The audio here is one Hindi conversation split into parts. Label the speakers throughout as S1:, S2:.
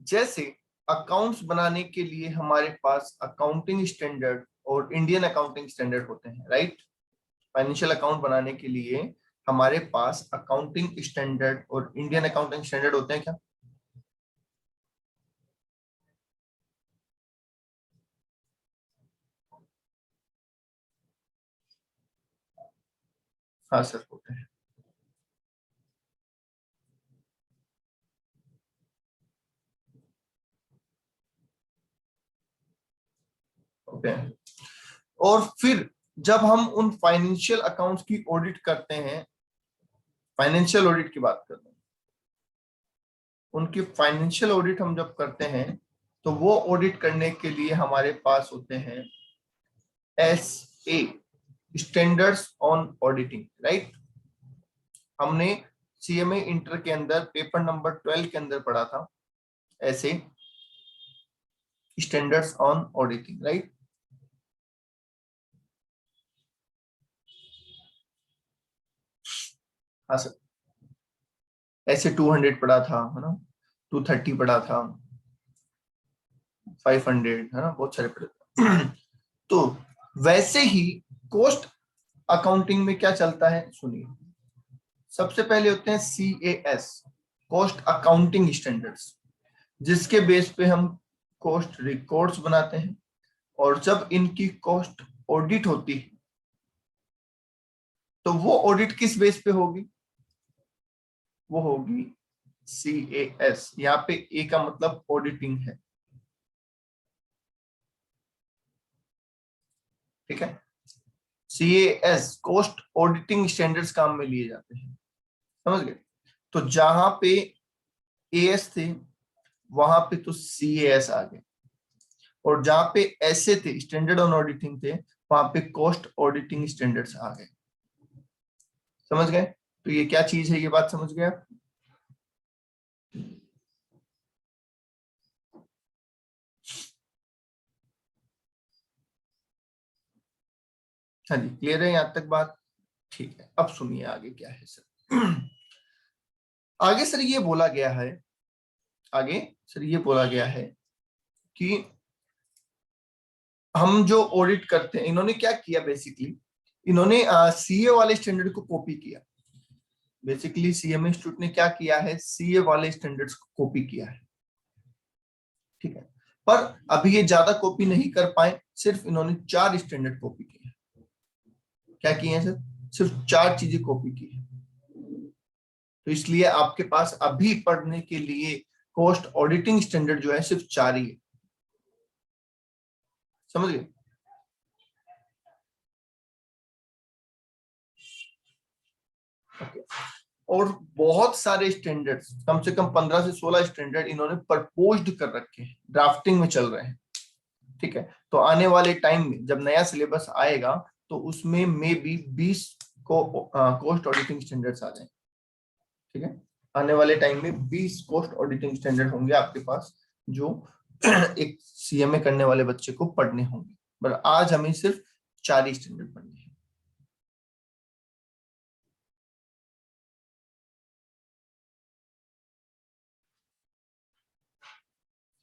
S1: जैसे अकाउंट्स बनाने के लिए हमारे पास अकाउंटिंग स्टैंडर्ड और इंडियन अकाउंटिंग स्टैंडर्ड होते हैं, राइट। फाइनेंशियल अकाउंट बनाने के लिए हमारे पास अकाउंटिंग स्टैंडर्ड और इंडियन अकाउंटिंग स्टैंडर्ड होते हैं क्या? हाँ सर, होते हैं। ओके। और फिर जब हम उन फाइनेंशियल अकाउंट्स की ऑडिट करते हैं, फाइनेंशियल ऑडिट की बात करते हैं, उनकी फाइनेंशियल ऑडिट हम जब करते हैं तो वो ऑडिट करने के लिए हमारे पास होते हैं SA, standards on auditing, right. हमने CMA इंटर के अंदर पेपर नंबर 12 के अंदर पढ़ा था ऐसे स्टैंडर्ड्स ऑन ऑडिटिंग, राइट। हाँ सर, ऐसे 200 पढ़ा था, है ना, 230 पढ़ा था, 500, है ना, बहुत सारे पढ़े थे। तो वैसे ही कोस्ट अकाउंटिंग में क्या चलता है सुनिए। सबसे पहले होते हैं CAS, कॉस्ट अकाउंटिंग स्टैंडर्ड्स, जिसके बेस पे हम कॉस्ट रिकॉर्ड्स बनाते हैं। और जब इनकी कॉस्ट ऑडिट होती है तो वो ऑडिट किस बेस पे होगी? वो होगी CAS। यहाँ पे ए का मतलब ऑडिटिंग है, ठीक है। CAS कॉस्ट ऑडिटिंग स्टैंडर्ड्स काम में लिए जाते हैं, समझ गए। तो जहां पे AS थे वहां पे तो CAS आ गए, और जहां पे ऐसे थे स्टैंडर्ड ऑन ऑडिटिंग थे वहां पे कॉस्ट ऑडिटिंग स्टैंडर्ड्स आ गए, समझ गए। तो ये क्या चीज है, ये बात समझ गए आप? हाँ जी, क्लियर है यहाँ तक बात? ठीक है, अब सुनिए आगे क्या है सर। आगे सर ये बोला गया है, आगे सर ये बोला गया है कि हम जो ऑडिट करते हैं, इन्होंने क्या किया बेसिकली, इन्होंने CA वाले स्टैंडर्ड को कॉपी किया। बेसिकली CMA इंस्टीट्यूट ने क्या किया है, CA वाले स्टैंडर्ड्स को कॉपी किया है, ठीक है। पर अभी ये ज्यादा कॉपी नहीं कर पाए, सिर्फ इन्होंने 4 स्टैंडर्ड कॉपी किए हैं। क्या किए हैं सर? सिर्फ 4 चीजें कॉपी की है। तो इसलिए आपके पास अभी पढ़ने के लिए कॉस्ट ऑडिटिंग स्टैंडर्ड जो है सिर्फ 4 ही है, समझ गए। okay. और बहुत सारे स्टैंडर्ड्स, कम से कम 15 से 16 स्टैंडर्ड इन्होंने प्रपोज्ड कर रखे हैं, ड्राफ्टिंग में चल रहे हैं, ठीक है। तो आने वाले टाइम में जब नया सिलेबस आएगा तो उसमें मे बी 20 को कॉस्ट ऑडिटिंग स्टैंडर्ड्स आ जाए, ठीक है। आने वाले टाइम में 20 कॉस्ट ऑडिटिंग स्टैंडर्ड होंगे आपके पास, जो एक CMA करने वाले बच्चे को पढ़ने होंगे। पर आज हमें सिर्फ 4 ही स्टैंडर्ड पढ़ने हैं,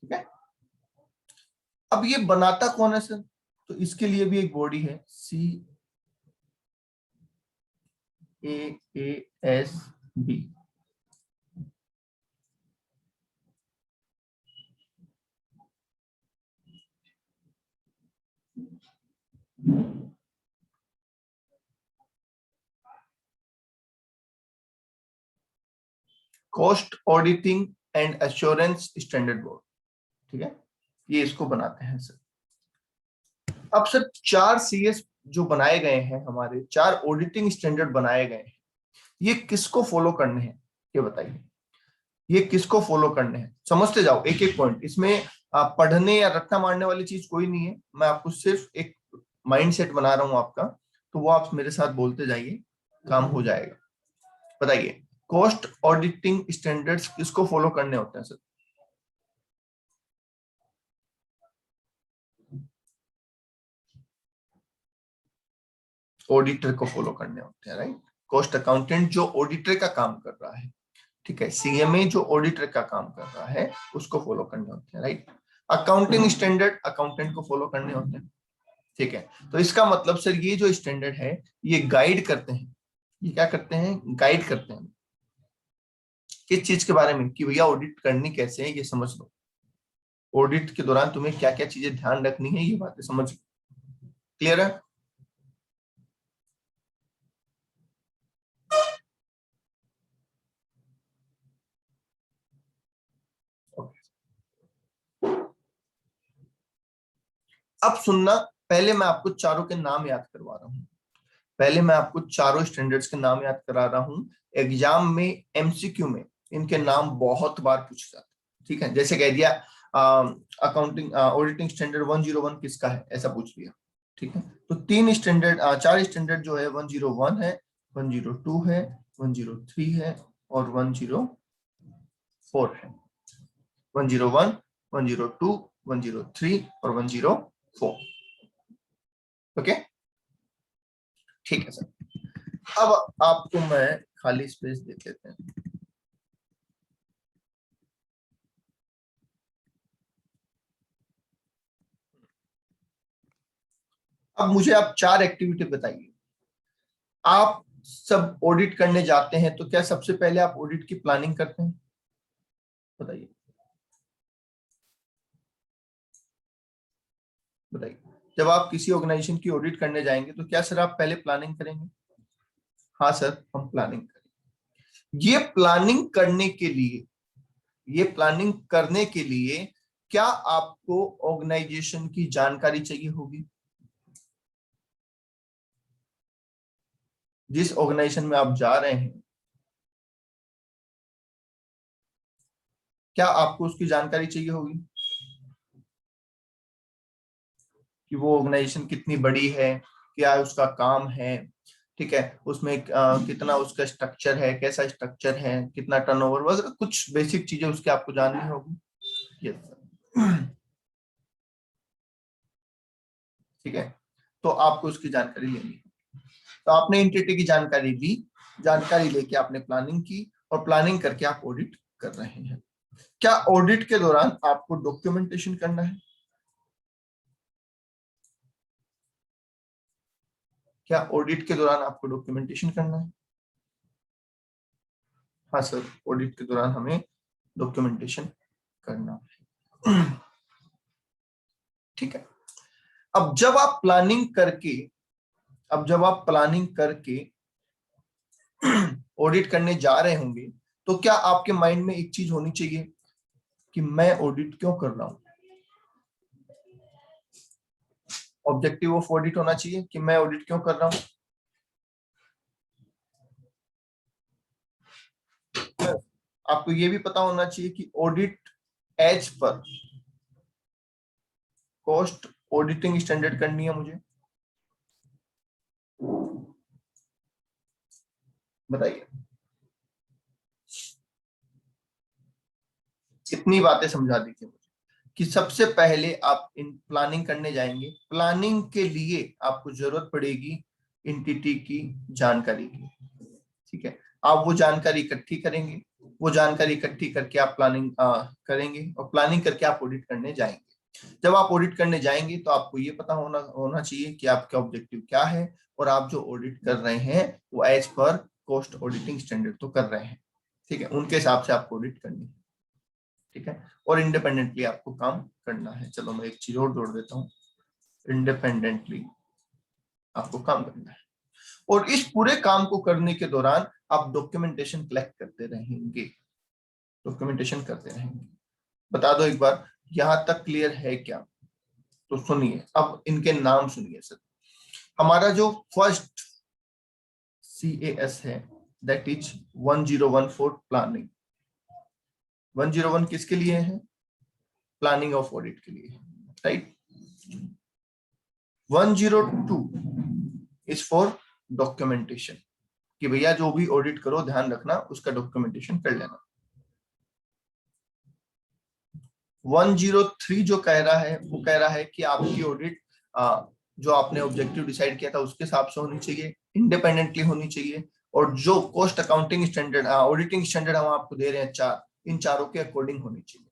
S1: ठीक है। अब ये बनाता कौन है सर? तो इसके लिए भी एक बॉडी है, CAASB। Cost auditing and assurance standard board, ठीक है। ये इसको बनाते हैं सर। अब सर 4 CS जो बनाए गए हैं, हमारे 4 ऑडिटिंग स्टैंडर्ड बनाए गए हैं, ये किसको फॉलो करने हैं, ये बताइए। ये किसको फॉलो करने हैं, समझते जाओ एक एक पॉइंट। इसमें आप पढ़ने या रट्टा मारने वाली चीज कोई नहीं है, मैं आपको सिर्फ एक माइंड सेट बना रहा हूं आपका, तो वो आप मेरे साथ बोलते जाइए, काम हो जाएगा। बताइए, कॉस्ट ऑडिटिंग स्टैंडर्ड्स किसको फॉलो करने होते हैं सर? ऑडिटर को फॉलो करने होते हैं, राइट। कॉस्ट अकाउंटेंट जो ऑडिटर का काम कर रहा है, ठीक है, सीएमए जो ऑडिटर का काम कर रहा है उसको फॉलो करने होते हैं, राइट। अकाउंटिंग स्टैंडर्ड अकाउंटेंट को फॉलो करने होते हैं, ठीक है। तो इसका मतलब सर ये जो स्टैंडर्ड है ये गाइड करते हैं, ये क्या करते हैं, गाइड करते हैं किस चीज के बारे में, कि भैया ऑडिट करनी कैसे है ये समझ लो, ऑडिट के दौरान तुम्हें क्या क्या चीजें ध्यान रखनी है ये बातें समझ, क्लियर है। अब सुनना, पहले मैं आपको चारों के नाम याद करवा रहा हूँ, पहले मैं आपको चारों स्टैंडर्ड्स के नाम याद करा रहा हूँ। एग्जाम में एमसीक्यू में इनके नाम बहुत बार पूछे जाते हैं, ठीक है। जैसे कह दिया अकाउंटिंग ऑडिटिंग स्टैंडर्ड 101 किसका है, ऐसा पूछ लिया, ठीक है। तो तीन स्टैंडर्ड, चार स्टैंडर्ड जो है 101 है, 102 है, 103 है और 104 है। 101, 102, 103 और 104, ओके, ठीक है सर। अब आपको मैं खाली स्पेस देख लेते हैं। अब मुझे आप चार एक्टिविटी बताइए। आप सब ऑडिट करने जाते हैं तो क्या सबसे पहले आप ऑडिट की प्लानिंग करते हैं, बताइए बताइए। जब आप किसी ऑर्गेनाइजेशन की ऑडिट करने जाएंगे तो क्या सर आप पहले प्लानिंग करेंगे, हाँ सर हम प्लानिंग करेंगे। ये प्लानिंग करने के लिए, ये प्लानिंग करने के लिए क्या आपको ऑर्गेनाइजेशन की जानकारी चाहिए होगी, जिस ऑर्गेनाइजेशन में आप जा रहे हैं क्या आपको उसकी जानकारी चाहिए होगी, कि वो ऑर्गेनाइजेशन कितनी बड़ी है, क्या उसका काम है, ठीक है, उसमें कितना उसका स्ट्रक्चर है, कैसा स्ट्रक्चर है, कितना टर्नओवर वगैरह कुछ बेसिक चीजें उसके आपको जाननी होगी, यस सर, ठीक है। तो आपको उसकी जानकारी लेनी है, तो आपने एंटिटी की जानकारी ली, जानकारी लेके आपने प्लानिंग की और प्लानिंग करके आप ऑडिट कर रहे हैं। क्या ऑडिट के दौरान आपको डॉक्यूमेंटेशन करना है, क्या ऑडिट के दौरान आपको डॉक्यूमेंटेशन करना है, हाँ सर ऑडिट के दौरान हमें डॉक्यूमेंटेशन करना है, ठीक है। अब जब आप प्लानिंग करके, अब जब आप प्लानिंग करके ऑडिट करने जा रहे होंगे तो क्या आपके माइंड में एक चीज होनी चाहिए कि मैं ऑडिट क्यों कर रहा हूं, ऑब्जेक्टिव ऑफ ऑडिट होना चाहिए कि मैं ऑडिट क्यों कर रहा हूं। आपको ये भी पता होना चाहिए कि audit as per cost auditing standard करनी है मुझे, बताइए। इतनी बातें समझा दीजिए मुझे कि सबसे पहले आप इन प्लानिंग करने जाएंगे, प्लानिंग के लिए आपको जरूरत पड़ेगी एंटिटी की जानकारी की, ठीक है। आप वो जानकारी इकट्ठी करेंगे, वो जानकारी इकट्ठी करके आप प्लानिंग करेंगे और प्लानिंग करके आप ऑडिट करने जाएंगे। जब आप ऑडिट करने जाएंगे तो आपको ये पता होना होना चाहिए कि आपका ऑब्जेक्टिव क्या है और आप जो ऑडिट कर रहे हैं वो as per cost auditing standard तो कर रहे हैं, ठीक है, उनके हिसाब से आपको ऑडिट करनी है, ठीक है। और इंडिपेंडेंटली आपको काम करना है। चलो मैं एक चीज और जोड़ देता हूँ, इंडिपेंडेंटली आपको काम करना है और इस पूरे काम को करने के दौरान आप डॉक्यूमेंटेशन कलेक्ट करते रहेंगे, डॉक्यूमेंटेशन करते रहेंगे। बता दो एक बार, यहां तक क्लियर है क्या, तो सुनिए अब इनके नाम सुनिए सर। हमारा जो फर्स्ट CAS है दैट इज 1014 प्लानिंग, 101 किसके लिए है, प्लानिंग ऑफ ऑडिट के लिए, राइट। 102 इज फॉर डॉक्यूमेंटेशन, कि भैया जो भी ऑडिट करो ध्यान रखना उसका डॉक्यूमेंटेशन कर लेना। 103 जो कह रहा है वो कह रहा है कि आपकी ऑडिट जो आपने ऑब्जेक्टिव डिसाइड किया था उसके हिसाब से होनी चाहिए, इंडिपेंडेंटली होनी चाहिए और जो cost accounting standard auditing standard हम आपको दे रहे हैं चार, इन चारों के अकॉर्डिंग होनी चाहिए।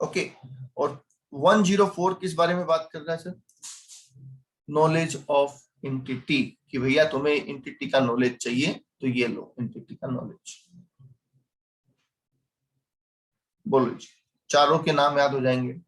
S1: ओके। और 104 किस बारे में बात कर रहा है सर? नॉलेज ऑफ एंटिटी, कि भैया तुम्हें एंटिटी का नॉलेज चाहिए तो ये लो एंटिटी का नॉलेज। बोलो जी, चारों के नाम याद हो जाएंगे।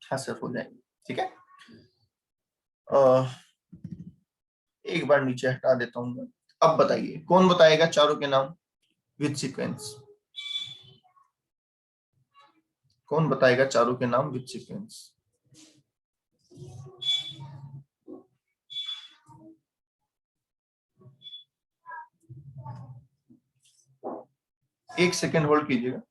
S1: हाँ सर हो जाएंगे, ठीक है। एक बार नीचे हटा देता हूँ मैं। अब बताइए कौन बताएगा चारों के नाम विद सीक्वेंस? कौन बताएगा चारों के नाम विद सीक्वेंस? एक सेकेंड होल्ड कीजिएगा।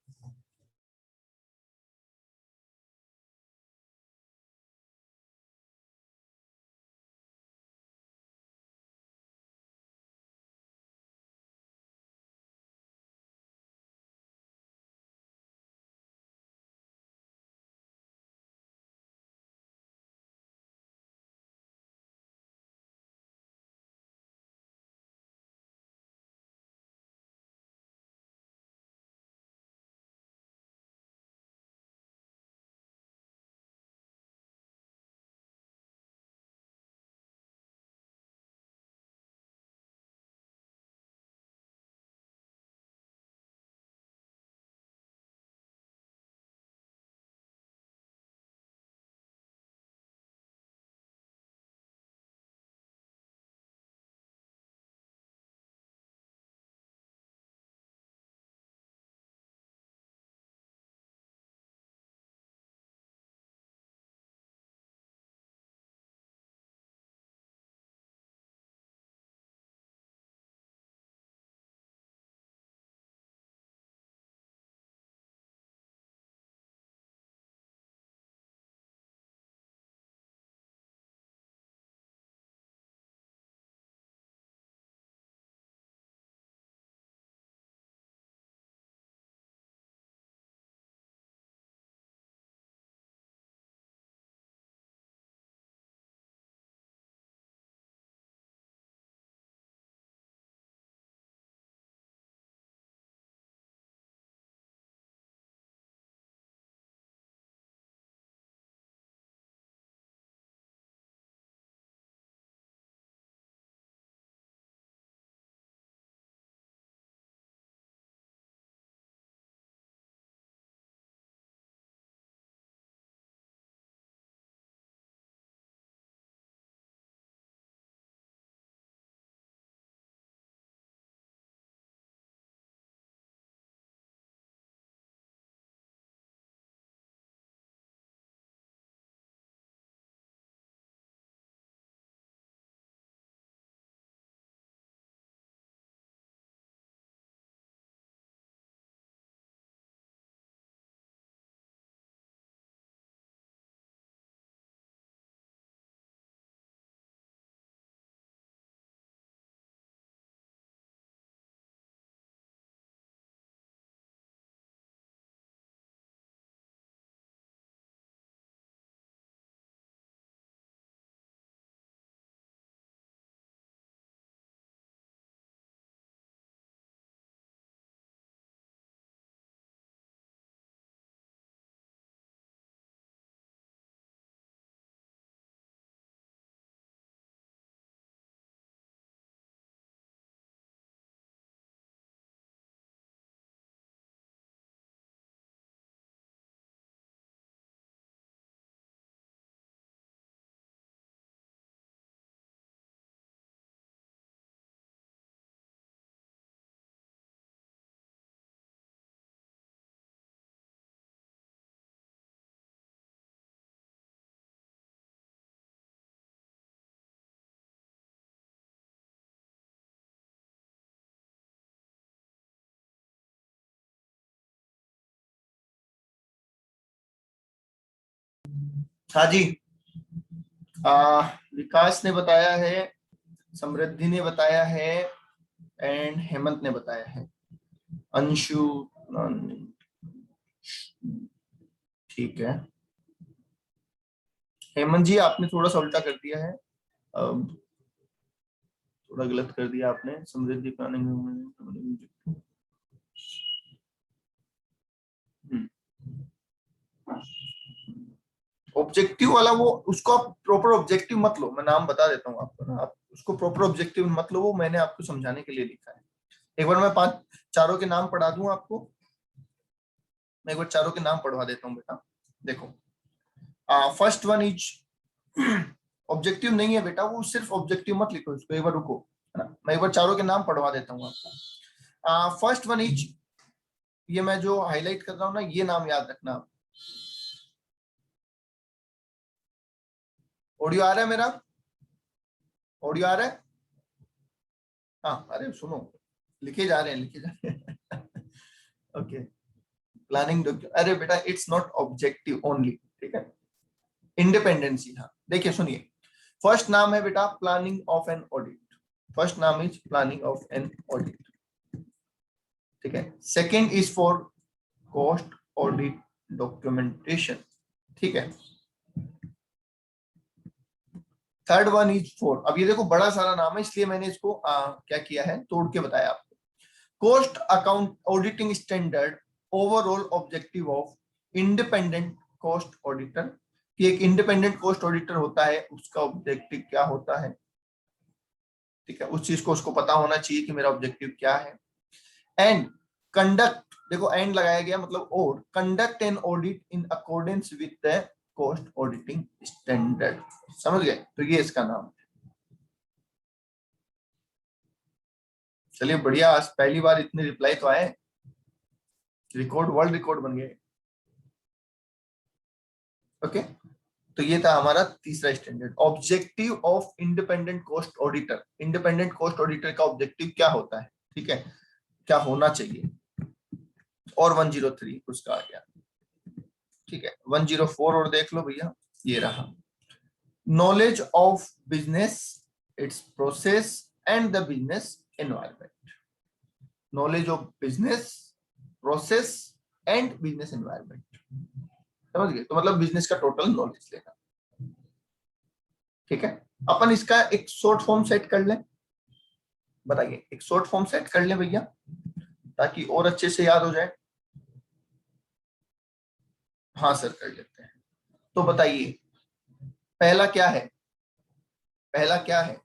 S1: हाँ जी। विकास ने बताया है समृद्धि ने बताया है एंड हेमंत ने बताया है। अंशु, ठीक है। हेमंत जी आपने थोड़ा सा उल्टा कर दिया है, थोड़ा गलत कर दिया आपने। समृद्धि प्लानिंग, ऑब्जेक्टिव वाला वो, उसको आप प्रॉपर ऑब्जेक्टिव मत लो, मैं नाम बता देता हूँ आपको ना, आप उसको प्रॉपर ऑब्जेक्टिव मत लो, वो मैंने आपको समझाने के लिए लिखा है। एक बार मैं चारों के नाम पढ़ा दूं आपको, मैं एक बार चारों के नाम पढ़वा देता हूँ बेटा। देखो, फर्स्ट वन इज ऑब्जेक्टिव नहीं है बेटा, वो सिर्फ ऑब्जेक्टिव मत लिखो इसको, एक बार रुको, है ना, मैं एक बार चारों के नाम पढ़वा देता हूँ आपको। फर्स्ट वन इज, ये मैं जो हाईलाइट कर रहा हूँ ना, ये नाम याद रखना आप। ऑडियो आ रहा है मेरा? ऑडियो आ रहा है? हाँ, अरे सुनो, लिखे जा रहे हैं, लिखे जा रहे हैं। ओके, प्लानिंग डॉक्यूमेंट, अरे बेटा इट्स नॉट ऑब्जेक्टिव ओनली, ठीक है, इंडिपेंडेंसी। हाँ देखिए सुनिए, फर्स्ट नाम है बेटा planning of an audit, first नाम is planning of an audit, ठीक है। Second is for cost audit documentation, ठीक है। थर्ड वन इज फॉर, अब ये देखो बड़ा सारा नाम है इसलिए मैंने इसको क्या किया है, तोड़ के बताया आपको। Cost account auditing standard overall objective of independent cost auditor, कि एक इंडिपेंडेंट कॉस्ट ऑडिटर होता है, उसका ऑब्जेक्टिव क्या होता है, ठीक है, उस चीज को उसको पता होना चाहिए कि मेरा ऑब्जेक्टिव क्या है। एंड कंडक्ट, देखो एंड लगाया गया मतलब और, conduct an audit in accordance with the cost auditing standard, समझ गए, तो ये इसका नाम है। चलिए बढ़िया, आज पहली बार इतने रिप्लाई तो आए, रिकॉर्ड, वर्ल्ड रिकॉर्ड बन गए। ओके, तो ये था हमारा तीसरा standard, objective of independent cost auditor. Independent cost auditor का ऑब्जेक्टिव क्या होता है, ठीक है, क्या होना चाहिए। और 103 उसका आ गया, ठीक है। 104 और देख लो भैया, ये रहा, knowledge of business, it's process and the business environment. Knowledge of business, process and business environment, समझ गए, तो मतलब बिजनेस का टोटल नॉलेज लेना, ठीक है। अपन इसका एक शॉर्ट फॉर्म सेट कर लें, बताइए, एक शॉर्ट फॉर्म सेट कर लें भैया, ताकि और अच्छे से याद हो जाए। हाँ सर, कर लेते हैं। तो बताइए, पहला क्या है, पहला क्या है,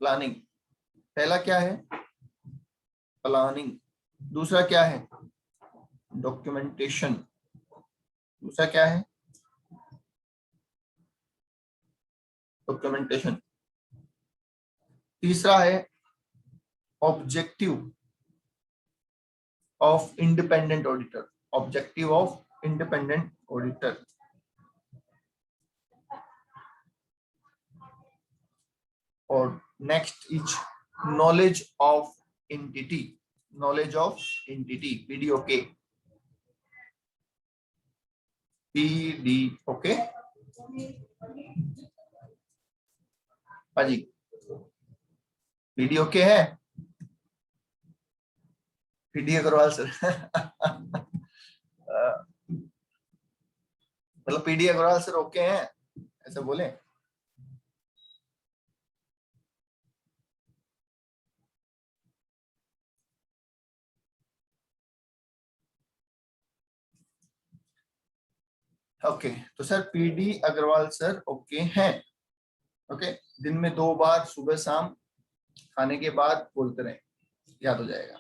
S1: प्लानिंग, पहला क्या है, प्लानिंग। दूसरा क्या है, डॉक्यूमेंटेशन। दूसरा क्या है, डॉक्यूमेंटेशन। तीसरा है objective of independent auditor, objective of independent auditor. और next is knowledge of entity, knowledge of entity, PDOK, PDOK. हाँ जी, पीडीओके है, पीडी अग्रवाल सर। मतलब पीडी अग्रवाल सर ओके हैं, ऐसा बोले। ओके, तो sir PD Agarwal sir okay हैं। ओके, दिन में 2 बार सुबह शाम खाने के बाद बोलते रहे, याद हो जाएगा।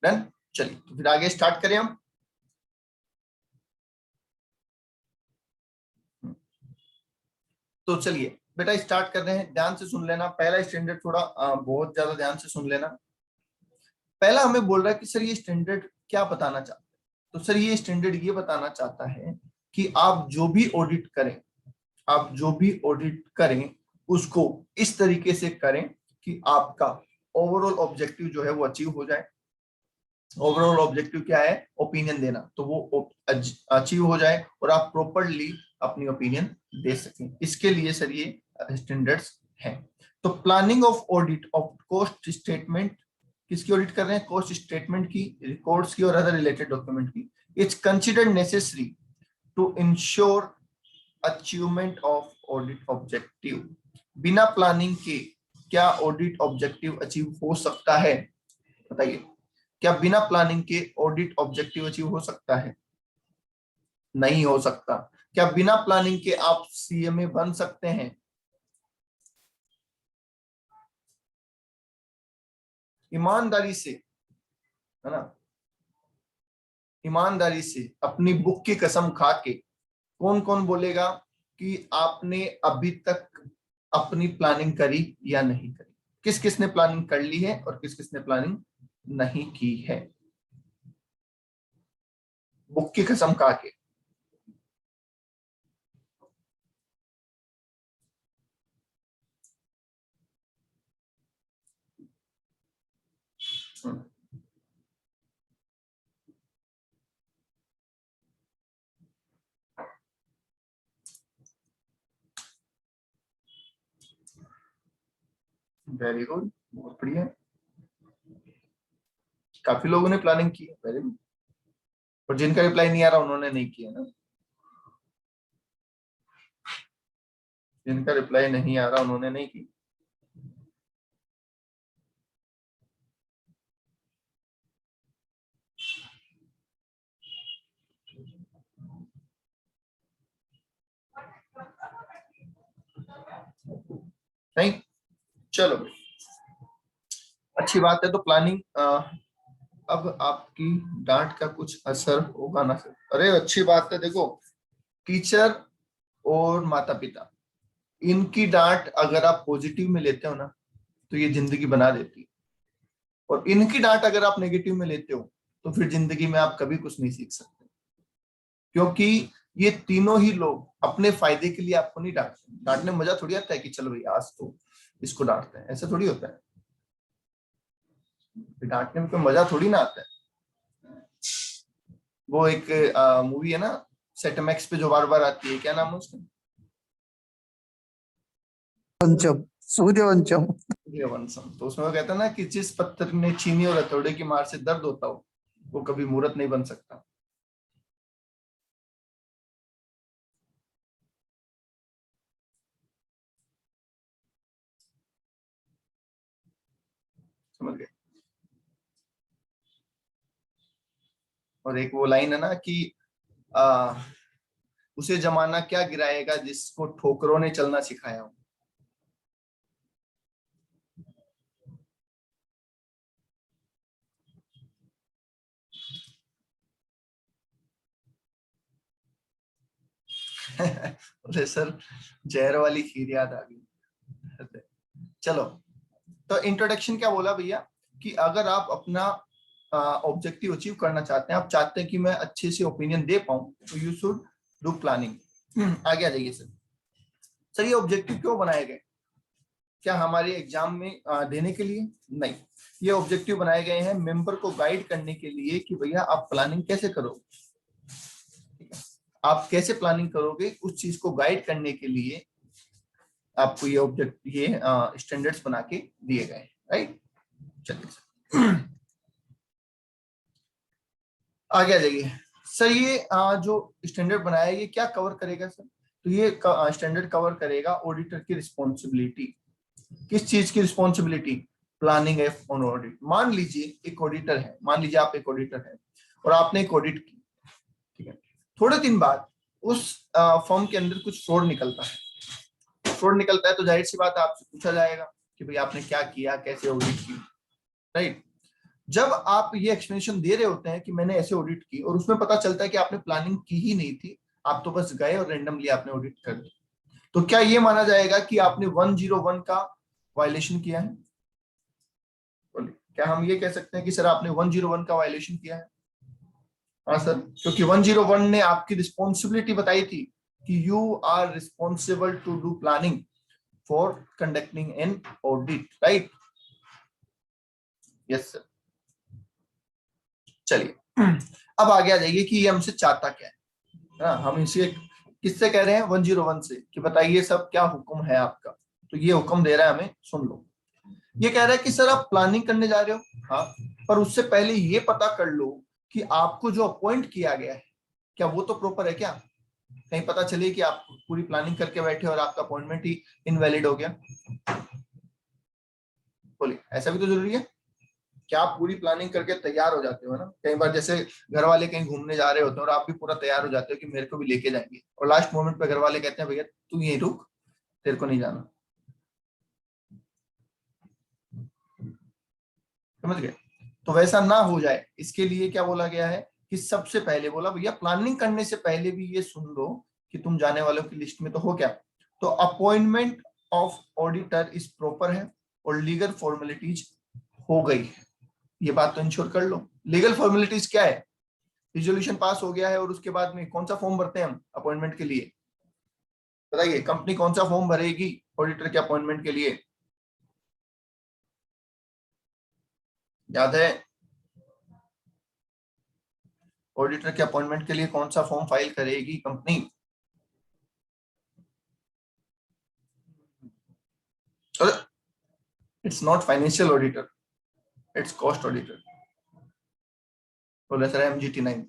S1: डन, चलिए तो फिर आगे स्टार्ट करें हम। तो चलिए बेटा स्टार्ट कर रहे हैं, ध्यान से सुन लेना, पहला स्टैंडर्ड थोड़ा बहुत ज्यादा ध्यान से सुन लेना। पहला हमें बोल रहा है कि सर ये स्टैंडर्ड क्या बताना चाहता है, तो सर ये स्टैंडर्ड ये बताना चाहता है कि आप जो भी ऑडिट करें, आप जो भी ऑडिट करें उसको इस तरीके से करें कि आपका ओवरऑल ऑब्जेक्टिव जो है वो अचीव हो जाए। ओवरऑल ऑब्जेक्टिव क्या है, ओपिनियन देना, तो वो अचीव हो जाए और आप प्रॉपरली अपनी ओपिनियन दे सकें, इसके लिए सर ये स्टैंडर्ड्स हैं। तो planning of audit of cost statement, किसकी ऑडिट कर रहे हैं, कॉस्ट स्टेटमेंट की, रिकॉर्ड्स की और अदर रिलेटेड डॉक्यूमेंट की। It's considered necessary to ensure achievement of audit objective. बिना प्लानिंग के क्या ऑडिट ऑब्जेक्टिव अचीव हो सकता है, बताइए, क्या बिना प्लानिंग के ऑडिट ऑब्जेक्टिव अचीव हो सकता है, नहीं हो सकता। क्या बिना प्लानिंग के आप सीएमए बन सकते हैं, ईमानदारी से, है ना, ईमानदारी से अपनी बुक की कसम खा के कौन कौन बोलेगा कि आपने अभी तक अपनी प्लानिंग करी या नहीं करी, किस किसने प्लानिंग कर ली है और किस किसने प्लानिंग नहीं की है, बुक की कसम खा के। वेरी गुड, बहुत बढ़िया, काफी लोगों ने प्लानिंग की है, वेरी गुड। और जिनका रिप्लाई नहीं आ रहा उन्होंने नहीं किया ना, जिनका रिप्लाई नहीं आ रहा उन्होंने नहीं की। नहीं, चलो अच्छी बात है। तो प्लानिंग, अब आपकी डांट का कुछ असर होगा ना सर, अरे अच्छी बात है। देखो, टीचर और माता पिता, इनकी डांट अगर आप पॉजिटिव में लेते हो ना तो ये जिंदगी बना देती है, और इनकी डांट अगर आप नेगेटिव में लेते हो तो फिर जिंदगी में आप कभी कुछ नहीं सीख सकते, क्योंकि ये तीनों ही लोग अपने फायदे के लिए आपको नहीं डांटते। डांटने में मजा थोड़ी आता है कि चलो भाई आज तो इसको डांटते हैं, ऐसा थोड़ी होता है। डांटने में कोई मजा थोड़ी ना आता है। वो एक मूवी है ना सेटमैक्स पे जो बार बार आती है, क्या नाम है उसका,
S2: पंचम, सूर्यवंशम।
S1: सूर्यवंशम। तो उसमें वो कहता है ना कि जिस पत्थर में चीनी और हथौड़े की मार से दर्द होता हो वो कभी मूर्त नहीं बन सकता। समझ गए। और एक वो लाइन है ना कि आ, उसे जमाना क्या गिराएगा जिसको ठोकरों ने चलना सिखाया हो। बोले सर जहर वाली खीर याद आ गई। चलो, तो इंट्रोडक्शन क्या बोला भैया कि अगर आप अपना ऑब्जेक्टिव अचीव करना चाहते हैं, आप चाहते हैं कि मैं अच्छे से ओपिनियन दे पाऊं, तो यू शुड डू प्लानिंग। आगे आ जाइए सर। सर ये ऑब्जेक्टिव क्यों बनाए गए, क्या हमारे एग्जाम में देने के लिए, नहीं, ये ऑब्जेक्टिव बनाए गए हैं मेंबर को गाइड करने के लिए कि भैया आप प्लानिंग कैसे करोगे, आप कैसे प्लानिंग करोगे उस चीज को गाइड करने के लिए आपको ये ऑब्जेक्ट, ये स्टैंडर्ड्स बना के दिए गए, राइट। चलिए आगे आ जाइए। सर ये जो स्टैंडर्ड बनाया है ये क्या कवर करेगा सर, तो ये स्टैंडर्ड कवर करेगा ऑडिटर की रिस्पॉन्सिबिलिटी। किस चीज की रिस्पॉन्सिबिलिटी, प्लानिंग ऑन ऑडिट। मान लीजिए एक ऑडिटर है, मान लीजिए आप एक ऑडिटर है और आपने एक ऑडिट की, ठीक है, थोड़े दिन बाद उस फर्म के अंदर कुछ फ्रॉड निकलता है, फ्रॉड निकलता है तो जाहिर सी बात है आपसे पूछा जाएगा कि भाई आपने क्या किया, कैसे ऑडिट की, राइट। जब आप ये एक्सप्लेनेशन दे रहे होते हैं कि मैंने ऐसे ऑडिट की और उसमें पता चलता है कि आपने प्लानिंग की ही नहीं थी, आप तो बस गए और रैंडमली आपने ऑडिट कर दी, तो क्या ये माना जाएगा कि आपने 101 का वायलेशन किया है, क्या हम ये कह सकते हैं कि सर आपने 101 का वायलेशन किया है। हाँ सर, क्योंकि 101 ने आपकी रिस्पॉन्सिबिलिटी बताई थी कि you are responsible to do planning for conducting an audit, right. Yes sir. चलिए अब आगे आ जाइए कि ये हमसे चाहता क्या है ना। हम इसे किससे कह रहे हैं, 101 से, कि बताइए सब क्या हुक्म है आपका। तो ये हुक्म दे रहा है हमें, सुन लो। ये कह रहा है कि सर आप प्लानिंग करने जा रहे हो, हाँ, पर उससे पहले ये पता कर लो कि आपको जो अपॉइंट किया गया है क्या वो तो प्रॉपर है क्या। कहीं पता चले कि आप पूरी प्लानिंग करके बैठे और आपका अपॉइंटमेंट ही इनवैलिड हो गया। बोलिए, ऐसा भी तो जरूरी है। क्या आप पूरी प्लानिंग करके तैयार हो जाते हो ना। कई बार जैसे घर वाले कहीं घूमने जा रहे होते हैं और आप भी पूरा तैयार हो जाते हो कि मेरे को भी लेके जाएंगे, और लास्ट मोमेंट पे घर वाले कहते हैं भैया तू यहीं रुक, तेरे को नहीं जाना। समझ गए। तो वैसा ना हो जाए इसके लिए क्या बोला गया है कि सबसे पहले बोला भैया प्लानिंग करने से पहले भी ये सुन लो कि तुम जाने वालों की लिस्ट में तो हो क्या। तो appointment of auditor is proper है और लीगल फॉर्मेलिटीज हो गई है। ये बात तो इंश्योर कर लो। लीगल फॉर्मेलिटीज क्या है, रिजोल्यूशन पास हो गया है और उसके बाद में कौन सा फॉर्म भरते हैं हम अपॉइंटमेंट के लिए। बताइए कंपनी कौन सा फॉर्म भरेगी ऑडिटर के अपॉइंटमेंट के लिए, याद है। ऑडिटर के अपॉइंटमेंट के लिए कौन सा फॉर्म फाइल करेगी कंपनी। It's not financial auditor, it's cost auditor. बोले sir MGT9,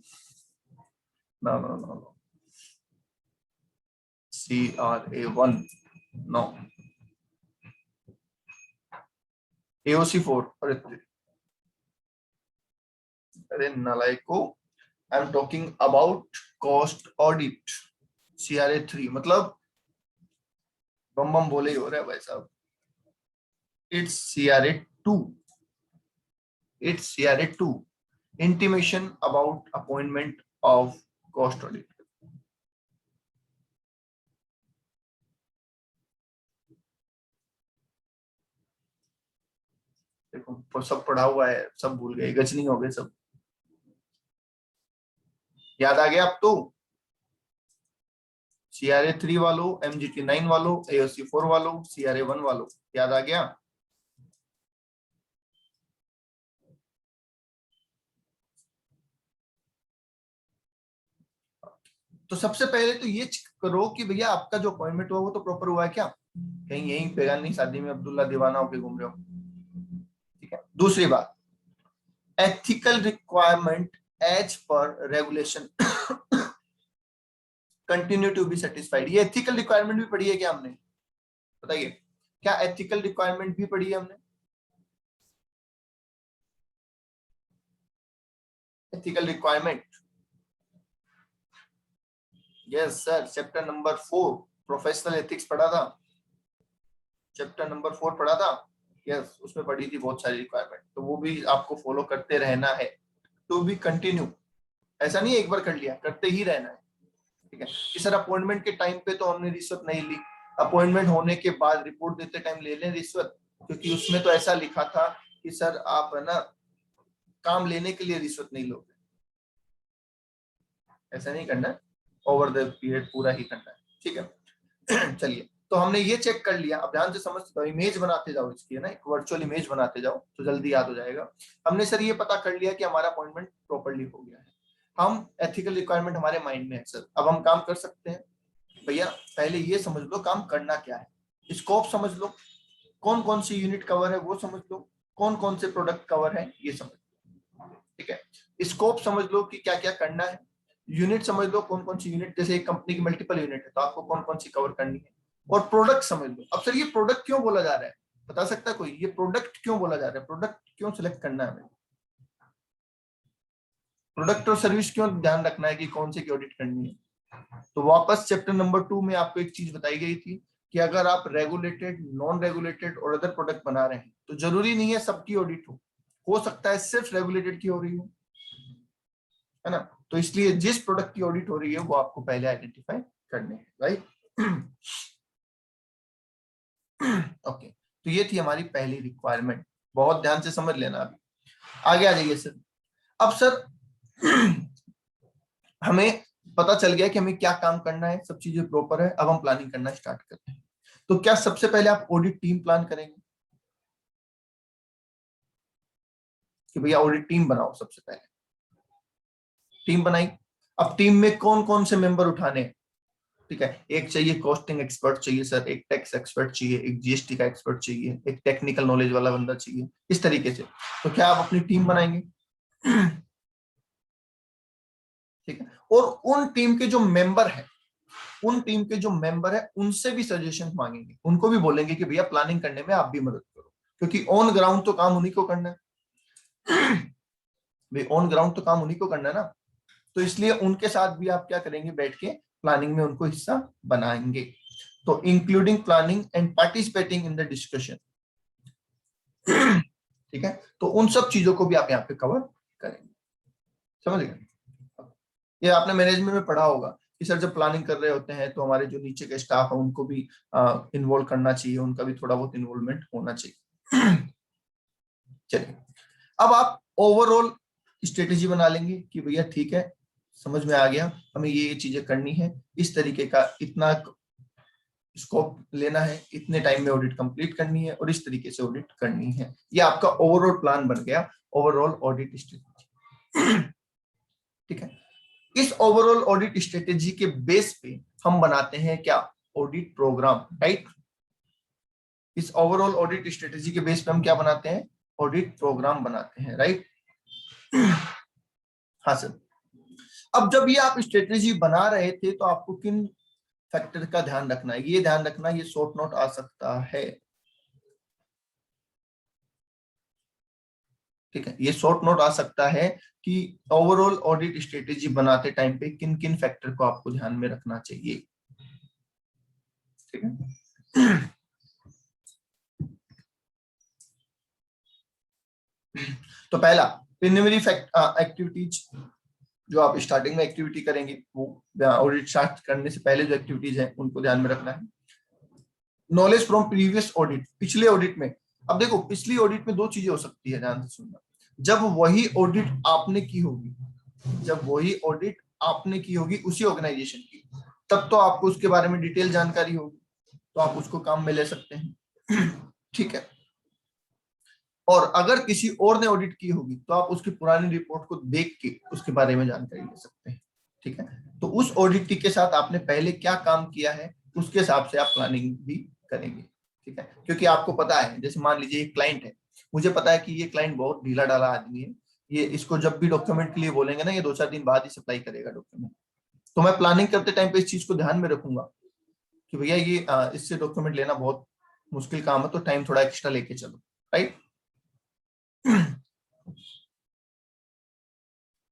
S1: no no no no, CRA1, no, AOC4। अरे नालायको, I am talking about cost audit. CRA3 मतलब बम बम बोले ही हो रहा है भाई साहब। It's CRA2, it's CRA2, intimation about appointment of cost audit। देखो सब पढ़ा हुआ है, सब भूल गए, गजनी हो गए सब। याद आ गया अब तो। CRA3 वालों, MGT9 वालों, AOC4 वालों, CRA1 वालों, याद आ गया। तो सबसे पहले तो ये चेक करो कि भैया आपका जो अपॉइंटमेंट हुआ वो तो प्रॉपर हुआ है क्या। कहीं यही बेगानी शादी में अब्दुल्ला दीवाना होके घूम रहे हो। ठीक है। दूसरी बात, ethical requirement as per regulation continue to be satisfied. ये एथिकल रिक्वायरमेंट भी पढ़ी है क्या हमने, बताइए। क्या एथिकल रिक्वायरमेंट भी पढ़ी है हमने। Ethical requirement, yes sir, chapter number 4 professional ethics पढ़ा था। चैप्टर नंबर 4 पढ़ा था, यस, उसमें पढ़ी थी बहुत सारी रिक्वायरमेंट। तो वो भी आपको फॉलो करते रहना है, टू बी कंटिन्यू। ऐसा नहीं है एक बार कर लिया, करते ही रहना है। ठीक है कि सर अपॉइंटमेंट के टाइम पे तो हमने रिश्वत नहीं ली, अपॉइंटमेंट होने के बाद रिपोर्ट देते टाइम ले लें रिश्वत, क्योंकि उसमें तो ऐसा लिखा था कि सर आप है ना काम लेने के लिए रिश्वत नहीं लोगे। ऐसा नहीं करना है, ओवर द पीरियड पूरा ही करना है। ठीक है चलिए, तो हमने ये चेक कर लिया। अब ध्यान से समझते जाओ, इमेज बनाते जाओ इसकी, है ना, एक वर्चुअल इमेज बनाते जाओ तो जल्दी याद हो जाएगा। हमने सर ये पता कर लिया कि हमारा अपॉइंटमेंट प्रॉपर्ली हो गया है। हम एथिकल रिक्वायरमेंट हमारे माइंड में है सर, अब हम काम कर सकते हैं। भैया पहले ये समझ लो काम करना क्या है, स्कोप समझ लो, कौन कौन सी यूनिट कवर है वो समझ लो, कौन कौन से प्रोडक्ट कवर है ये समझ लो। ठीक है, स्कोप समझ लो कि क्या क्या करना है, यूनिट समझ लो कौन कौन सी यूनिट, जैसे एक कंपनी की मल्टीपल यूनिट है तो आपको कौन कौन सी कवर करनी है, और प्रोडक्ट समझ लो। अब सर ये प्रोडक्ट क्यों बोला जा रहा है, बता सकता है कोई, ये प्रोडक्ट क्यों बोला जा रहा है, प्रोडक्ट क्यों सिलेक्ट करना है हमें, प्रोडक्ट और सर्विस क्यों ध्यान रखना है कि कौन से की ऑडिट करनी है। तो वापस चैप्टर नंबर 2 में आपको एक चीज बताई गई थी कि अगर आप रेगुलेटेड, नॉन रेगुलेटेड और अदर प्रोडक्ट बना रहे हैं तो जरूरी नहीं है सबकी ऑडिट हो सकता है सिर्फ रेगुलेटेड की हो रही हो, है ना। तो इसलिए जिस प्रोडक्ट की ऑडिट हो रही है वो आपको पहले आइडेंटिफाई करने हैं, राइट। ओके, तो ये थी हमारी पहली रिक्वायरमेंट, बहुत ध्यान से समझ लेना। अभी आगे आ जाइए सर। अब सर हमें पता चल गया कि हमें क्या काम करना है, सब चीजें प्रॉपर है, अब हम प्लानिंग करना स्टार्ट करते हैं। तो क्या सबसे पहले आप ऑडिट टीम प्लान करेंगे कि भैया ऑडिट टीम बनाओ सबसे पहले। टीम बनाई। अब टीम में कौन कौन से मेंबर उठाने हैं, ठीक है, एक चाहिए कॉस्टिंग एक्सपर्ट चाहिए सर, एक टैक्स एक्सपर्ट चाहिए, एक जीएसटी का एक्सपर्ट चाहिए, एक टेक्निकल नॉलेज वाला बंदा चाहिए, इस तरीके से। तो क्या आप अपनी टीम बनाएंगे, ठीक है। और उन टीम के जो मेंबर है, उनसे भी सजेशन मांगेंगे, उनको भी बोलेंगे कि भैया प्लानिंग करने में आप भी मदद करो, क्योंकि ऑन ग्राउंड तो काम उन्हीं को करना है भाई, ऑन ग्राउंड तो काम उन्हीं को करना है ना। तो इसलिए उनके साथ भी आप क्या करेंगे, बैठ के प्लानिंग में उनको हिस्सा बनाएंगे। तो including planning and participating in the discussion, ठीक है। तो उन सब चीजों को भी आप यहाँ पे कवर करेंगे, समझ गए। ये आपने मैनेजमेंट में पढ़ा होगा कि सर जब प्लानिंग कर रहे होते हैं तो हमारे जो नीचे के स्टाफ है उनको भी इन्वॉल्व करना चाहिए, उनका भी थोड़ा बहुत इन्वॉल्वमेंट होना चाहिए। चलिए, अब आप ओवरऑल स्ट्रेटेजी बना लेंगे कि भैया ठीक है, समझ में आ गया, हमें ये चीजें करनी है, इस तरीके का इतना स्कोप लेना है, इतने टाइम में ऑडिट कंप्लीट करनी है और इस तरीके से ऑडिट करनी है। ये आपका ओवरऑल प्लान बन गया, ओवरऑल ऑडिट स्ट्रेटेजी, ठीक है। इस ओवरऑल ऑडिट स्ट्रेटेजी के बेस पे हम बनाते हैं क्या, ऑडिट प्रोग्राम, राइट। इस ओवरऑल ऑडिट स्ट्रेटेजी के बेस पे हम क्या बनाते हैं, ऑडिट प्रोग्राम बनाते हैं, राइट। हाँ सर। अब जब ये आप स्ट्रेटेजी बना रहे थे तो आपको किन फैक्टर का ध्यान रखना है, ये ध्यान रखना, ये शॉर्ट नोट आ सकता है, ठीक है, ये शॉर्ट नोट आ सकता है कि ओवरऑल ऑडिट स्ट्रेटेजी बनाते टाइम पे किन किन फैक्टर को आपको ध्यान में रखना चाहिए, ठीक है। तो पहला प्रिलिमिनरी एक्टिविटीज, जो आप स्टार्टिंग में एक्टिविटी करेंगे, वो ऑडिट स्टार्ट करने से पहले जो एक्टिविटीज हैं उनको ध्यान में रखना है। नॉलेज फ्रॉम प्रीवियस ऑडिट, पिछले ऑडिट में, अब देखो पिछली ऑडिट में दो चीजें हो सकती है, ध्यान से सुनना। जब वही ऑडिट आपने की होगी, उसी ऑर्गेनाइजेशन की, तब तो आपको उसके बारे में डिटेल जानकारी होगी, तो आप उसको काम में ले सकते हैं, ठीक है। और अगर किसी और ने ऑडिट की होगी तो आप उसकी पुरानी रिपोर्ट को देख के उसके बारे में जानकारी ले सकते हैं, ठीक है। तो उस ऑडिट के साथ आपने पहले क्या काम किया है उसके हिसाब से आप प्लानिंग भी करेंगे, ठीक है। क्योंकि आपको पता है, जैसे मान लीजिए एक क्लाइंट है, मुझे पता है कि ये क्लाइंट बहुत ढीला ढाला आदमी है, ये इसको जब भी डॉक्यूमेंट के लिए बोलेंगे ना, ये 2-4 दिन बाद ही सप्लाई करेगा डॉक्यूमेंट। तो मैं प्लानिंग करते टाइम पे इस चीज को ध्यान में रखूंगा कि भैया ये इससे डॉक्यूमेंट लेना बहुत मुश्किल काम है, तो टाइम थोड़ा एक्स्ट्रा लेके चलो, राइट।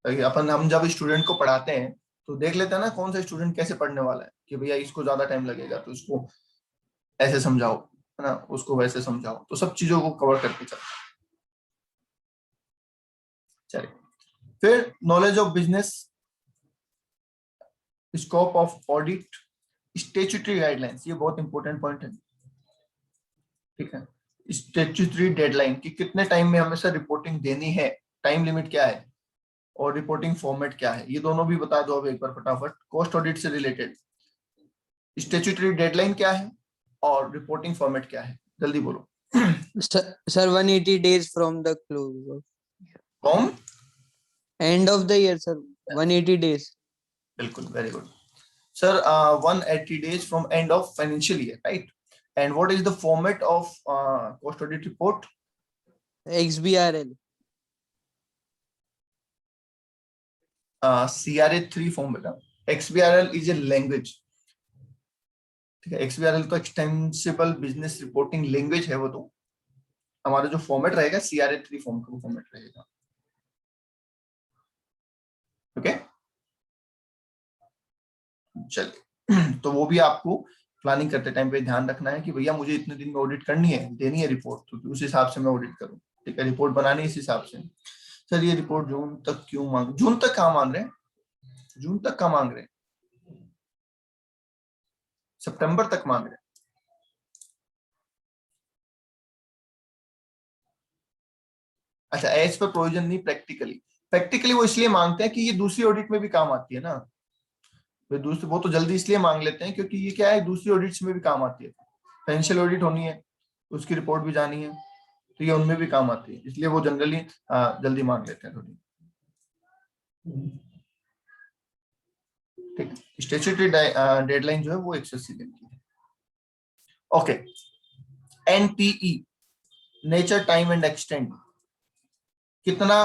S1: अपन हम जब स्टूडेंट को पढ़ाते हैं तो देख लेते हैं ना कौन सा स्टूडेंट कैसे पढ़ने वाला है, कि भैया इसको ज्यादा टाइम लगेगा तो इसको ऐसे समझाओ, है ना, उसको वैसे समझाओ, तो सब चीजों को कवर करके चलते हैं। चलिए, फिर knowledge of business, scope of audit, statutory guidelines, ये बहुत इंपॉर्टेंट पॉइंट है, ठीक है। स्टेचुटरी डेडलाइन कि कितने टाइम में हमें सर रिपोर्टिंग देनी है, टाइम लिमिट क्या है, और रिपोर्टिंग फॉर्मेट क्या है, ये दोनों भी बता दो अब एक बार फटाफट। कॉस्ट ऑडिट से रिलेटेड स्टेचुटरी डेडलाइन क्या है और रिपोर्टिंग फॉर्मेट क्या है, जल्दी बोलो।
S2: Sir, 180 days from the close of
S1: from
S2: end of the year, sir. 180 days.
S1: बिल्कुल, very good sir. 180 days from end of financial year, right? And what is the format of cost audit report?
S2: XBRL.
S1: CRA3 form बेटा। XBRL is a language, ठीक है। XBRL तो एक्सटेंसिबल बिजनेस रिपोर्टिंग लैंग्वेज है, वो तो हमारा जो फॉर्मेट रहेगा CRA3 फॉर्म का फॉर्मेट रहेगा, ओके। चलिए, तो वो भी आपको प्लानिंग करते टाइम पे ध्यान रखना है कि भैया मुझे इतने दिन में ऑडिट करनी है, देनी है रिपोर्ट, तो उस हिसाब से मैं ऑडिट करूँ, ठीक है। रिपोर्ट बनानी इस हिसाब से। सर ये रिपोर्ट जून तक क्यों जून तक कहाँ मांग रहे हैं, जून तक का मांग रहे हैं, सितंबर तक मांग रहे हैं। अच्छा, एज पर प्रोविजन नहीं, प्रैक्टिकली वो इसलिए मांगते हैं कि ये दूसरी ऑडिट में भी काम आती है ना, वो तो जल्दी इसलिए मांग लेते हैं क्योंकि ये क्या है, दूसरी ऑडिट्स में भी काम आती है। फाइनेंशियल ऑडिट होनी है, उसकी रिपोर्ट भी जानी है, तो ये उनमें भी काम आती है, इसलिए वो जनरली जल्दी मांग लेते हैं थोड़ी। ठीक है, स्टैट्यूटरी डेडलाइन जो है वो 180 दिन की है। Okay, NTE, nature time and extend, कितना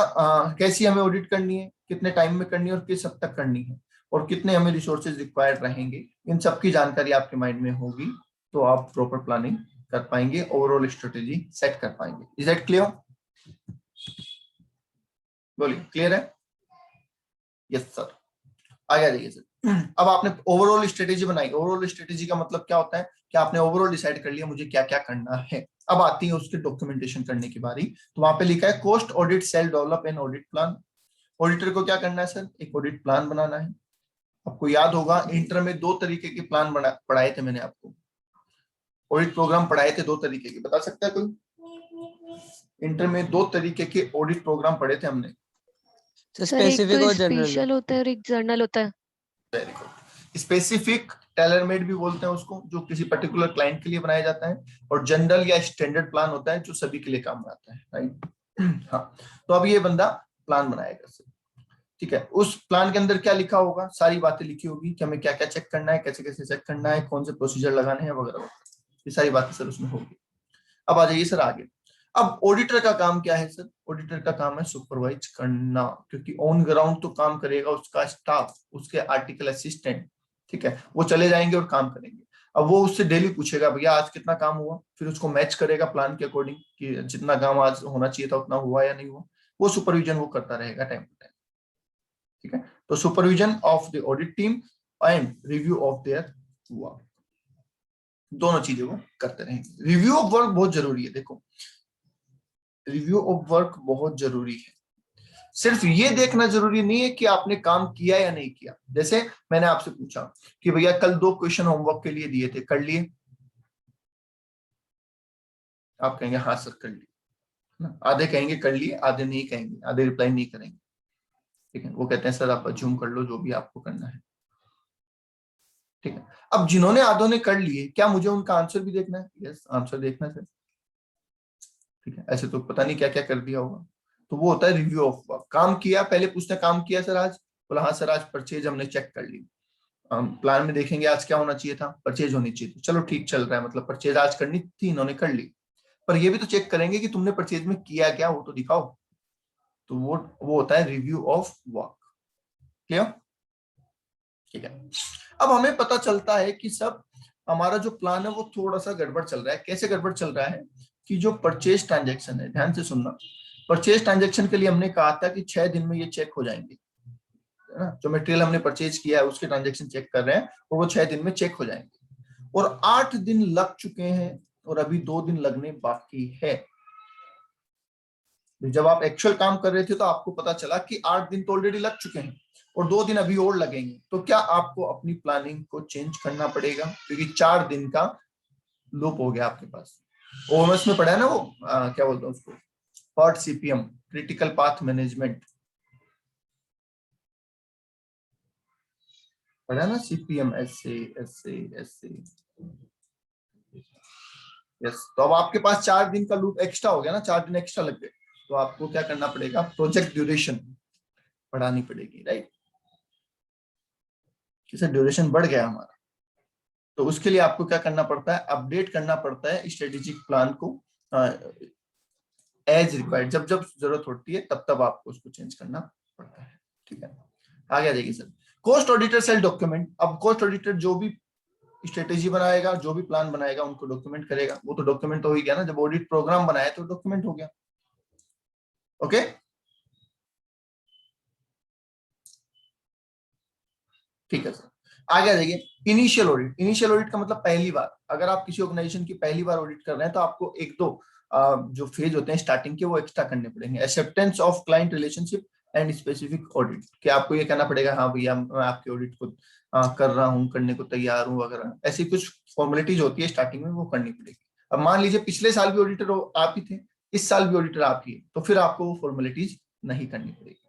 S1: कैसी हमें ऑडिट करनी है, कितने टाइम में करनी है और किस हद तक करनी है, और कितने हमें रिसोर्सेज रिक्वायर्ड रहेंगे, इन सब की जानकारी आपके माइंड में होगी तो आप प्रॉपर प्लानिंग कर पाएंगे, ओवरऑल स्ट्रेटेजी सेट कर पाएंगे। Is that clear? बोलिए, क्लियर है? Yes sir. आगे आ जाइए सर। अब आपने ओवरऑल स्ट्रेटेजी बनाई। ओवरऑल स्ट्रेटेजी का मतलब क्या होता है कि आपने ओवरऑल डिसाइड कर लिया मुझे क्या क्या करना है। अब आती है उसके डॉक्यूमेंटेशन करने की बारी। तो वहां पे लिखा है cost audit shall develop an audit plan. Auditor को क्या करना है सर? एक ऑडिट प्लान बनाना है। आपको याद होगा इंटर में 2 तरीके के प्लान पढ़ाए थे मैंने आपको, ऑडिट प्रोग्राम पढ़ाए थे 2 तरीके के। बता सकता है कोई? इंटर में 2 तरीके के ऑडिट प्रोग्राम पढ़े थे हमने।
S2: सर एक तो
S3: स्पेशल होता है और एक जर्नल होता है।
S1: Very good. Specific tailor made भी बोलते हैं उसको, जो किसी पर्टिकुलर क्लाइंट के लिए बनाया जाता है, और जनरल या स्टैंडर्ड प्लान होता है जो सभी के लिए काम में आता है, राइट? हाँ, तो अब ये बंदा प्लान बनाएगा सर, ठीक है। उस प्लान के अंदर क्या लिखा होगा? सारी बातें लिखी होगी कि हमें क्या क्या चेक करना है, कैसे कैसे चेक करना है, कौन से प्रोसीजर लगाने हैं वगैरह वगैरह, ये सारी बातें सर उसमें होगी। अब आ जाइए सर आगे। अब ऑडिटर का काम क्या है सर? ऑडिटर का काम है सुपरवाइज करना, क्योंकि ऑन ग्राउंड तो काम करेगा उसका स्टाफ, उसके आर्टिकल असिस्टेंट, ठीक है, वो चले जाएंगे और काम करेंगे। अब वो उससे डेली पूछेगा भैया आज कितना काम हुआ, फिर उसको मैच करेगा प्लान के अकॉर्डिंग कि जितना काम आज होना चाहिए था उतना हुआ या नहीं हुआ। वो सुपरविजन वो करता रहेगा टाइम टू टाइम, ठीक है। तो supervision of the audit team and review of their work, दोनों चीजें वो करते रहेंगे। रिव्यू ऑफ वर्क बहुत जरूरी है। देखो, रिव्यू ऑफ वर्क बहुत जरूरी है। सिर्फ ये देखना जरूरी नहीं है कि आपने काम किया या नहीं किया। जैसे मैंने आपसे पूछा कि भैया कल 2 क्वेश्चन होमवर्क के लिए दिए थे, कर लिए? आप कहेंगे हाँ सर कर लिए। आधे कहेंगे कर लिए, आधे नहीं कहेंगे, आधे रिप्लाई नहीं करेंगे, ठीक है। वो कहते हैं सर आप अज्यूम कर लो जो भी आपको करना है, ठीक है। अब जिन्होंने आधों ने कर लिए, क्या मुझे उनका आंसर भी देखना है? यस, आंसर देखना है सर, ठीक है। ऐसे तो पता नहीं क्या क्या कर दिया होगा। तो वो होता है रिव्यू ऑफ वर्क। काम किया, पहले पूछते हैं काम किया सर आज? बोला हाँ सर आज परचेज हमने चेक कर ली। प्लान में देखेंगे आज क्या होना चाहिए था, परचेज होनी चाहिए थी, चलो ठीक चल रहा है, मतलब परचेज आज करनी थी, इन्होंने कर ली। पर ये भी तो चेक करेंगे कि तुमने परचेज में किया क्या, वो तो दिखाओ। तो वो होता है रिव्यू ऑफ वर्क। क्लियर? ठीक है। अब हमें पता चलता है कि सब हमारा जो प्लान है वो थोड़ा सा गड़बड़ चल रहा है। कैसे गड़बड़ चल रहा है? कि जो परचेज ट्रांजेक्शन है, ध्यान से सुनना, परचेज ट्रांजेक्शन के लिए हमने कहा था कि 6 दिन में ये चेक हो जाएंगे, है ना। जो मटेरियल हमने परचेज किया है उसके ट्रांजेक्शन चेक कर रहे हैं और वो 6 दिन में चेक हो जाएंगे, और 8 दिन लग चुके हैं और अभी 2 दिन लगने बाकी है। जब आप एक्चुअल काम कर रहे थे तो आपको पता चला कि 8 दिन तो ऑलरेडी लग चुके हैं और 2 दिन अभी और लगेंगे। तो क्या आपको अपनी प्लानिंग को चेंज करना पड़ेगा, क्योंकि 4 दिन का लूप हो गया आपके पास। ओएमएस में पढ़ा है ना वो, क्या बोलते हैं उसको, PERT CPM, critical path management, पढ़ा ना? CPM, ऐसे। यस। तो अब आपके पास 4 दिन का लूप एक्स्ट्रा हो गया ना, 4 दिन एक्स्ट्रा लग गए। तो आपको क्या करना पड़ेगा? प्रोजेक्ट ड्यूरेशन बढ़ानी पड़ेगी, राइट? किसे ड्यूरेशन बढ़ गया हमारा, तो उसके लिए आपको क्या करना पड़ता है? अपडेट करना पड़ता है स्ट्रेटेजिक प्लान को एज रिक्वायर्ड। जब जब जरूरत होती है तब तब आपको उसको चेंज करना पड़ता है, ठीक है। आगे आ जाइए sir. Cost auditor shall document. अब कॉस्ट ऑडिटर जो भी स्ट्रेटेजी बनाएगा, जो भी प्लान बनाएगा, उनको डॉक्यूमेंट करेगा। वो तो डॉक्यूमेंट हो ही गया ना, जब ऑडिट प्रोग्राम बनाया तो डॉक्यूमेंट हो गया। ओके, ठीक है सर। आगे आ जाइए। Initial audit. इनिशियल ऑडिट का मतलब पहली बार। अगर आप किसी ऑर्गेनाइजेशन की पहली बार ऑडिट कर रहे हैं तो आपको 1-2 जो फेज होते हैं स्टार्टिंग के वो एक्स्ट्रा करने पड़ेंगे। Acceptance of client relationship and specific audit, कि आपको ये कहना पड़ेगा हाँ भैया मैं आपके ऑडिट को कर रहा हूँ, करने को तैयार हूँ वगैरह। ऐसी कुछ फॉर्मेलिटीज होती है स्टार्टिंग में, वो करनी पड़ेगी। अब मान लीजिए पिछले साल भी ऑडिटर आप ही थे, इस साल भी ऑडिटर आप ही है, तो फिर आपको वो फॉर्मेलिटीज नहीं करनी पड़ेगी।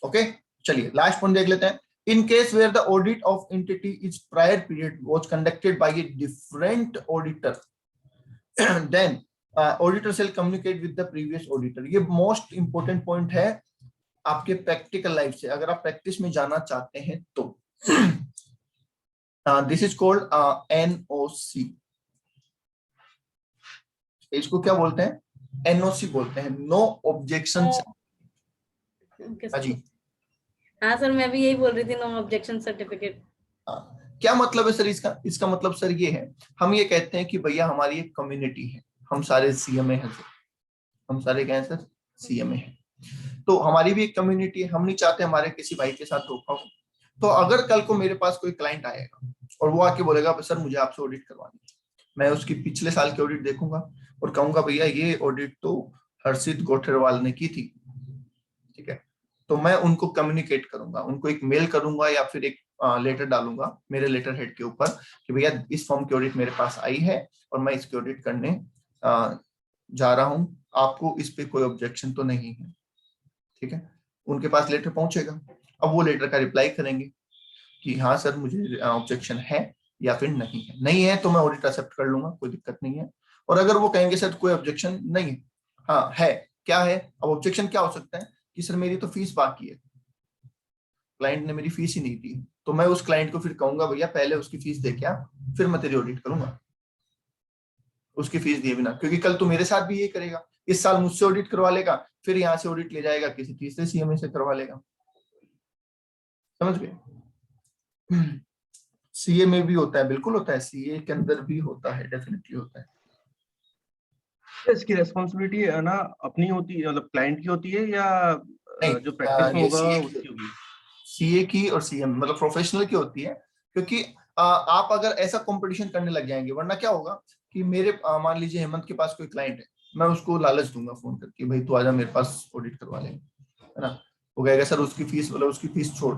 S1: ओके, चलिए लास्ट पॉइंट देख लेते हैं। In case where the audit of entity is prior period was conducted by a different auditor, then auditor shall communicate with the previous auditor. ये most important point है आपके प्रैक्टिकल लाइफ से, अगर आप प्रैक्टिस में जाना चाहते हैं तो दिस इज कॉल्ड NOC। इसको क्या बोलते हैं? NOC बोलते हैं, नो ऑब्जेक्शन।
S4: ओके
S1: हाँ जी।
S4: हाँ सर, मैं भी यही बोल रही थी, नो ऑब्जेक्शन सर्टिफिकेट।
S1: क्या मतलब है सर इसका? इसका मतलब सर ये है, हम ये कहते हैं कि भैया हमारी एक कम्युनिटी है, हम सारे CMA हैं सर, हम सारे क्या हैं सर? CMA हैं। तो हमारी भी एक कम्युनिटी है, हम नहीं चाहते हमारे किसी भाई के साथ धोखा हो। तो अगर कल को मेरे पास कोई क्लाइंट आएगा और वो आके बोलेगा सर मुझे आपसे ऑडिट करवानी है, मैं उसकी पिछले साल की ऑडिट देखूंगा और कहूंगा भैया ये ऑडिट तो हर्षित गोठेरवाल ने की थी, ठीक है, तो मैं उनको कम्युनिकेट करूंगा, उनको एक मेल करूंगा या फिर एक लेटर डालूंगा मेरे लेटर हेड के ऊपर कि भैया इस फॉर्म की ऑडिट मेरे पास आई है और मैं इसकी ऑडिट करने जा रहा हूं, आपको इस पे कोई ऑब्जेक्शन तो नहीं है, ठीक है। उनके पास लेटर पहुंचेगा, अब वो लेटर का रिप्लाई करेंगे कि हाँ सर मुझे ऑब्जेक्शन है या फिर नहीं है। नहीं है तो मैं ऑडिट एक्सेप्ट कर लूंगा, कोई दिक्कत नहीं है। और अगर वो कहेंगे सर कोई ऑब्जेक्शन नहीं है, हाँ है, क्या है? अब ऑब्जेक्शन क्या हो सकता है कि सर मेरी तो फीस बाकी है, क्लाइंट ने मेरी फीस ही नहीं दी, तो मैं उस क्लाइंट को फिर कहूंगा भैया पहले उसकी फीस दे के आ, फिर मैं तेरी ऑडिट करूंगा, उसकी फीस दिए बिना, क्योंकि कल तू मेरे साथ भी यही करेगा, इस साल मुझसे ऑडिट करवा लेगा, फिर यहाँ से ऑडिट ले जाएगा किसी तीसरे CMA से करवा लेगा, समझ गए? CA में भी होता है, बिल्कुल होता है, CA के अंदर भी होता है, डेफिनेटली होता है।
S5: इसकी रेस्पॉन्सिबिलिटी है ना अपनी होती है, मतलब क्लाइंट की होती है या
S1: नहीं,
S5: जो प्रैक्टिस में
S1: ये
S5: होगा
S1: CA
S5: उसकी होगी?
S1: CA की और CM मतलब प्रोफेशनल की होती है, क्योंकि आप अगर ऐसा कंपटीशन करने लग जाएंगे, वरना क्या होगा कि मेरे मान लीजिए हेमंत के पास कोई क्लाइंट है, मैं उसको लालच दूंगा फोन करके भाई तू आजा मेरे पास ऑडिट करवा लेंगे, है ना, वो कहेगा सर उसकी फीस मतलब उसकी फीस छोड़,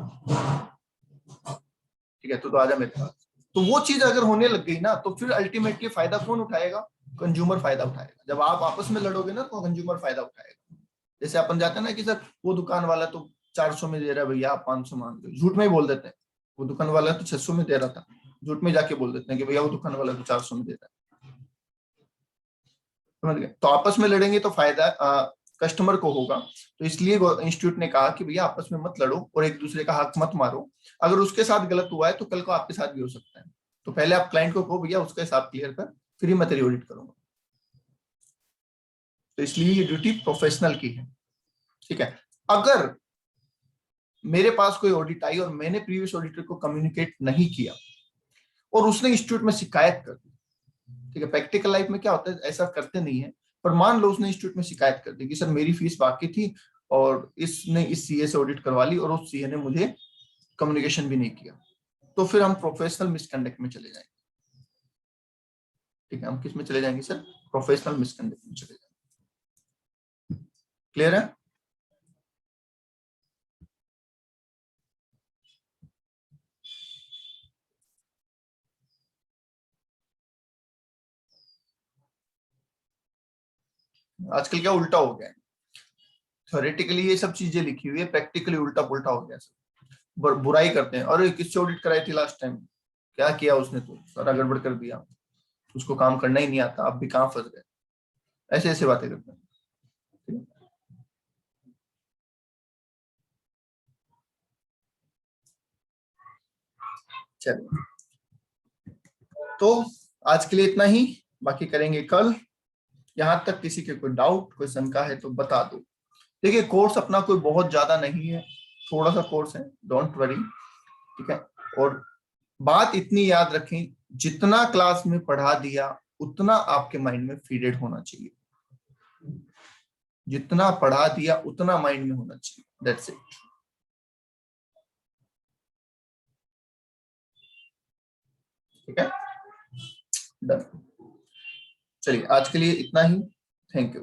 S1: ठीक है, तो आजा मेरे पास। तो वो चीज अगर होने लग गई ना, तो फिर अल्टीमेटली फायदा कौन उठाएगा? कंज्यूमर फायदा उठाएगा। जब आप आपस में लड़ोगे ना तो कंज्यूमर फायदा उठाएगा। जैसे अपन जाते हैं ना कि सर वो दुकान वाला तो 400 में दे रहा है भैया, आप 500 मान लो, झूठ में ही बोल देते हैं, वो दुकान वाला तो 600 में दे रहा था, झूठ में जाके बोल देते हैं कि भैया वो दुकान वाला तो 400 में दे रहा है, समझ गए? तो आपस में लड़ेंगे तो फायदा कस्टमर को होगा। तो इसलिए इंस्टीट्यूट ने कहा कि भैया आपस में मत लड़ो और एक दूसरे का हक मत मारो, अगर उसके साथ गलत हुआ है तो कल को आपके साथ भी हो सकता है, तो पहले आप क्लाइंट को कहो भैया उसका हिसाब क्लियर कर, फिर ही मैं तेरी ऑडिट करूंगा। तो इसलिए ये ड्यूटी प्रोफेशनल की है, ठीक है। अगर मेरे पास कोई ऑडिट आई और मैंने प्रीवियस ऑडिटर को कम्युनिकेट नहीं किया और उसने इंस्टीट्यूट में शिकायत कर दी, ठीक है, प्रैक्टिकल लाइफ में क्या होता है ऐसा करते नहीं है, पर मान लो उसने इंस्टीट्यूट में शिकायत कर दी कि सर मेरी फीस बाकी थी और इसने इस CA से ऑडिट करवा ली और उस CA ने मुझे कम्युनिकेशन भी नहीं किया, तो फिर हम प्रोफेशनल मिसकंडक्ट में चले जाएंगे, ठीक है। हम किस में चले जाएंगे सर? प्रोफेशनल मिसकंडक्ट में चले जाएंगे। क्लियर है? आजकल क्या उल्टा हो गया है, थ्योरेटिकली ये सब चीजें लिखी हुई है, प्रैक्टिकली उल्टा पुल्टा हो गया सब, बुराई करते हैं, अरे किससे ऑडिट कराई थी लास्ट टाइम, क्या किया उसने, तो सारा गड़बड़ कर दिया, उसको काम करना ही नहीं आता, आप भी कहाँ फंस गए, ऐसे ऐसे बातें करते हैं, ठीक है? चलिए, तो आज के लिए इतना ही, बाकी करेंगे कल। यहाँ तक किसी के कोई डाउट कोई शंका है तो बता दो। देखिए कोर्स अपना कोई बहुत ज्यादा नहीं है, थोड़ा सा कोर्स है, डोंट वरी, ठीक है। और बात इतनी याद रखें, जितना क्लास में पढ़ा दिया उतना आपके माइंड में फीडेड होना चाहिए, जितना पढ़ा दिया उतना माइंड में होना चाहिए, दैट्स इट, ठीक है, डन। चलिए आज के लिए इतना ही, थैंक यू।